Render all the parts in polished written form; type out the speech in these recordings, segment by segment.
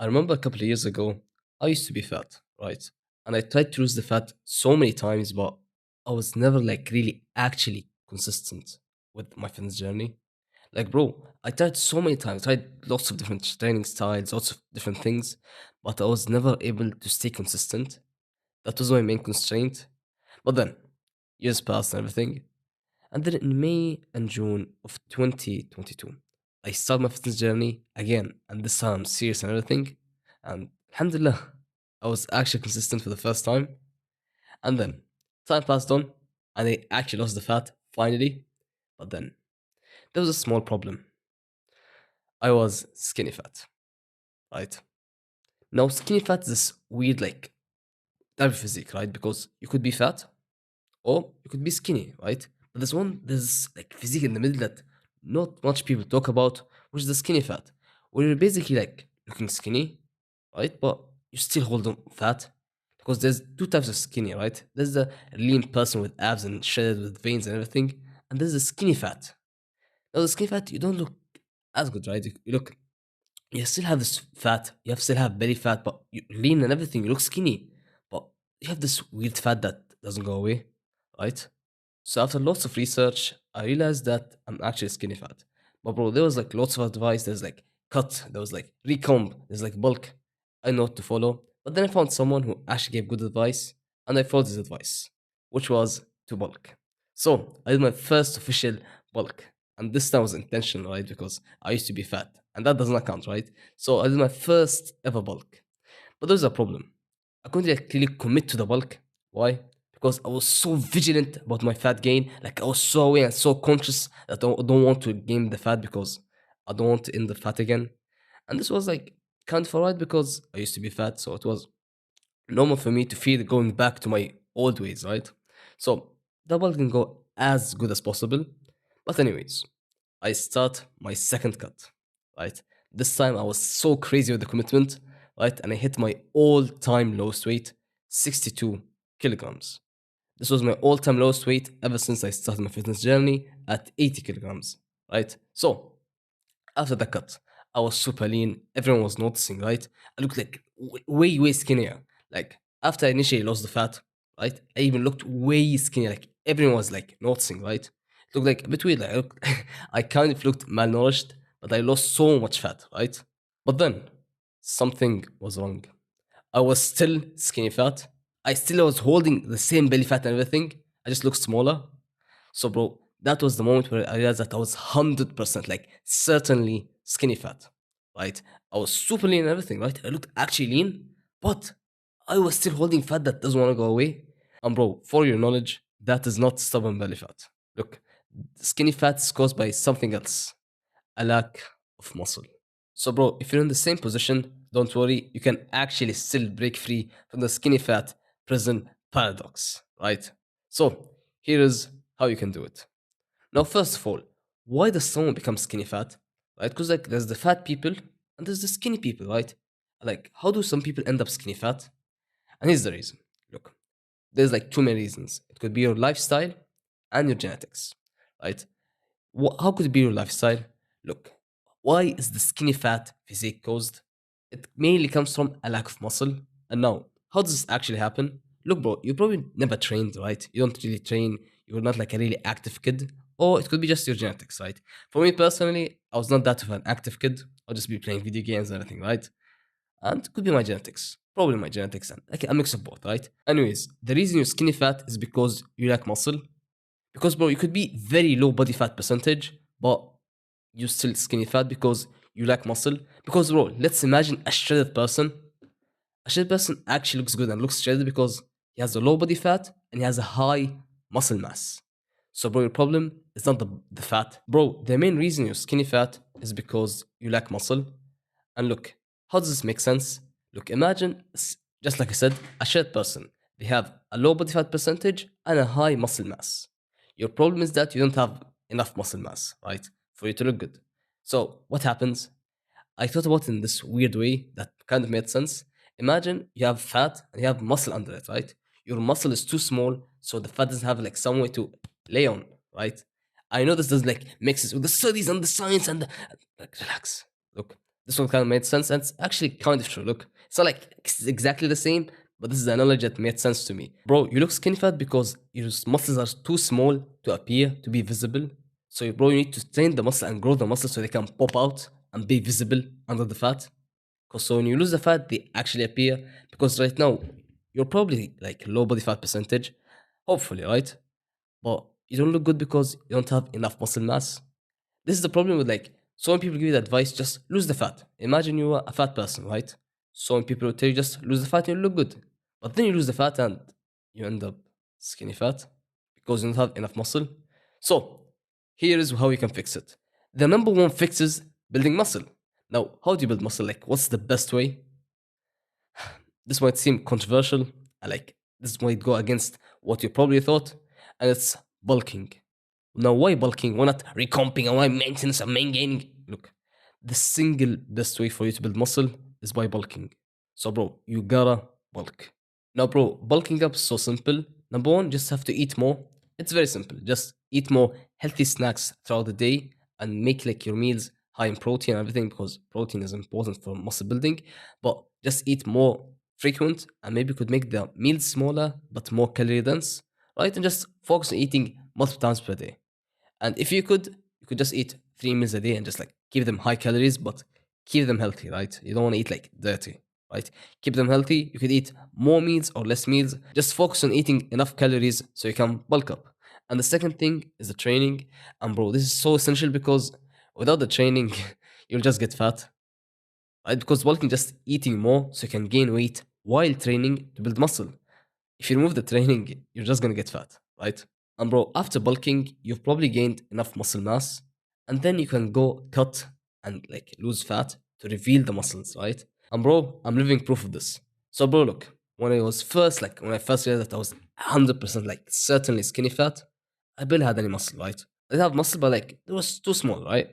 I remember a couple of years ago, I used to be fat, right? And I tried to lose the fat so many times, but I was never like really actually consistent with my fitness journey. Like, bro, I tried so many times, tried lots of different training styles, lots of different things, but I was never able to stay consistent. That was my main constraint. But then, years passed and everything. And then in May and June of 2022, I started my fitness journey again, and this time I'm serious and everything. And alhamdulillah, I was actually consistent for the first time. And then time passed on, and I actually lost the fat finally. But then there was a small problem. I was skinny fat, right? Now, skinny fat is this weird, like, type of physique, right? Because you could be fat or you could be skinny, right? But there's like physique in the middle that not much people talk about, which is the skinny fat, where you're basically like looking skinny, right? But you still hold on fat because there's two types of skinny, right? There's the lean person with abs and shredded with veins and everything, and there's the skinny fat. Now, the skinny fat, you don't look as good, right? You look, you still have this fat, you have still have belly fat, but you lean and everything, you look skinny, but you have this weird fat that doesn't go away, right? So after lots of research, I realized that I'm actually skinny fat. But bro, there was like lots of advice. There's like cut, there was like recomb, there's like bulk. I know what to follow. But then I found someone who actually gave good advice, and I followed his advice, which was to bulk. So I did my first official bulk. And this time was intentional, right? Because I used to be fat. And that does not count, right? So I did my first ever bulk. But there's a problem. I couldn't actually commit to the bulk. Why? Because I was so vigilant about my fat gain. Like I was so aware and so conscious that I don't want to gain the fat because I don't want to end the fat again. And this was like kind of alright because I used to be fat, so it was normal for me to feel going back to my old ways, right? So the bulk can go as good as possible. But anyways, I start my second cut, right? This time I was so crazy with the commitment, right? And I hit my all-time lowest weight, 62 kilograms. This was my all-time lowest weight ever since I started my fitness journey at 80 kilograms, right? So after the cut, I was super lean. Everyone was noticing, right? I looked like way, way skinnier. Like after I initially lost the fat, right? I even looked way skinnier. Like everyone was like noticing, right? It looked like a bit weird. Like, I kind of looked malnourished, but I lost so much fat, right? But then something was wrong. I was still skinny fat. I still was holding the same belly fat and everything. I just looked smaller. So, bro, that was the moment where I realized that I was 100%, like, certainly skinny fat, right? I was super lean and everything, right? I looked actually lean, but I was still holding fat that doesn't want to go away. And, bro, for your knowledge, that is not stubborn belly fat. Look, skinny fat is caused by something else, a lack of muscle. So, bro, if you're in the same position, don't worry, you can actually still break free from the skinny fat prison paradox, right? So, here is how you can do it. Now, first of all, why does someone become skinny fat? Right? Because like there's the fat people and there's the skinny people, right? Like, how do some people end up skinny fat? And here's the reason. Look, there's like two main reasons. It could be your lifestyle and your genetics, right? How could it be your lifestyle? Look, why is the skinny fat physique caused? It mainly comes from a lack of muscle. And now, how does this actually happen? Look, bro, you probably never trained, right? You don't really train. You're not like a really active kid. Or it could be just your genetics, right? For me personally, I was not that of an active kid. I'll just be playing video games and everything, right? And it could be my genetics. Probably my genetics and like a mix of both, right? Anyways, the reason you're skinny fat is because you lack muscle. Because, bro, you could be very low body fat percentage, but you still skinny fat because you lack muscle. Because, bro, let's imagine a shredded person. A shredded person actually looks good and looks shredded because he has a low body fat and he has a high muscle mass. So, bro, your problem is not the fat. Bro, the main reason you're skinny fat is because you lack muscle. And look, how does this make sense? Look, imagine, just like I said, a shredded person. They have a low body fat percentage and a high muscle mass. Your problem is that you don't have enough muscle mass, right? For you to look good. So, what happens? I thought about it in this weird way that kind of made sense. Imagine you have fat and you have muscle under it, right? Your muscle is too small, so the fat doesn't have like some way to lay on, right? I know this doesn't like make sense with the studies and the science and like relax. Look, This one kind of made sense, and it's actually kind of true. Look, it's not like it's exactly the same, but this is the analogy that made sense to me. Bro, you look skinny fat because your muscles are too small to appear to be visible. So, bro, you need to train the muscle and grow the muscle so they can pop out and be visible under the fat. Because so when you lose the fat, they actually appear. Because right now, you're probably like low body fat percentage, hopefully, right? But you don't look good because you don't have enough muscle mass. This is the problem with like so many people give you the advice just lose the fat. Imagine you are a fat person, right? So many people will tell you just lose the fat and you look good. But then you lose the fat and you end up skinny fat because you don't have enough muscle. So here is how you can fix it. The number one fix is building muscle. Now, how do you build muscle? Like, what's the best way? This might seem controversial, and like this might go against what you probably thought, and it's bulking. Now, why bulking? Why not recomping and why maintenance and maintaining? Look, the single best way for you to build muscle is by bulking. So, bro, you gotta bulk. Now, bro, bulking up is so simple. Number one, just have to eat more. It's very simple. Just eat more healthy snacks throughout the day and make like your meals high in protein and everything because protein is important for muscle building. But just eat more frequent and maybe you could make the meals smaller but more calorie dense, right? And just focus on eating multiple times per day. And if you could just eat 3 meals a day and just like keep them high calories, but keep them healthy, right? You don't want to eat like dirty, right? Keep them healthy. You could eat more meals or less meals. Just focus on eating enough calories so you can bulk up. And the second thing is the training. And bro, this is so essential because without the training, you'll just get fat, right? Because bulking just eating more so you can gain weight while training to build muscle. If you remove the training, you're just gonna get fat, right? And bro, after bulking, you've probably gained enough muscle mass, and then you can go cut and like lose fat to reveal the muscles, right? And bro, I'm living proof of this. So bro, look, when I first realized that I was 100% like certainly skinny fat, I barely had any muscle, right? I did have muscle, but like it was too small, right?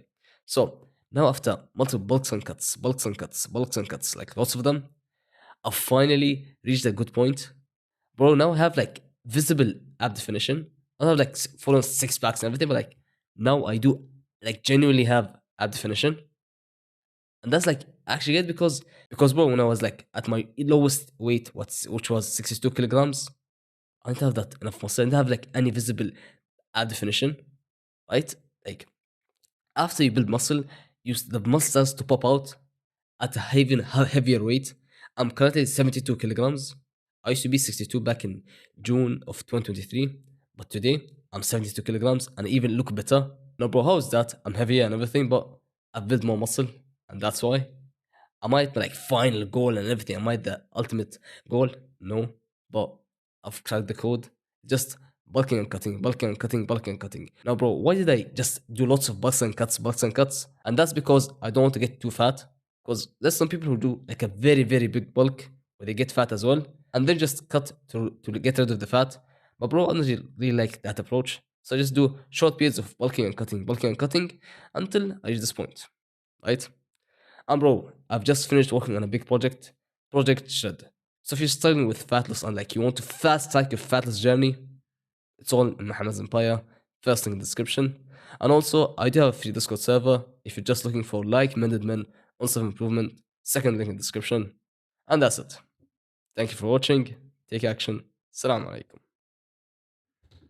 So now after multiple bulks and cuts, bulks and cuts, bulks and cuts, like lots of them, I finally reached a good point. Bro, now I have like visible ab definition. I don't have like full on six packs and everything, but like now I do like genuinely have ab definition. And that's like actually good because bro, when I was like at my lowest weight, which was 62 kilograms, I didn't have that enough muscle. I didn't have like any visible ab definition, right? Like after you build muscle, the muscle starts to pop out at a even heavier weight. I'm currently 72 kilograms. I used to be 62 back in June of 2023, but today I'm 72 kilograms and I even look better. No, bro, how is that? I'm heavier and everything, but I've built more muscle, and that's why. Am I the like final goal and everything? Am I the ultimate goal? No, but I've cracked the code. Just bulking and cutting, bulking and cutting, bulking and cutting. Now, bro, why did I just do lots of bulks and cuts, bulks and cuts? And that's because I don't want to get too fat. Because there's some people who do like a very, very big bulk where they get fat as well, and then just cut to get rid of the fat. But bro, I don't really like that approach. So I just do short periods of bulking and cutting until I reach this point, right? And bro, I've just finished working on a big project, Project Shred. So if you're struggling with fat loss and like you want to fast track your fat loss journey, it's all in Muhammad's Empire. First link in the description. And also, I do have a free Discord server if you're just looking for like-minded men on self improvement. Second link in the description. And that's it. Thank you for watching. Take action. Assalamu alaikum.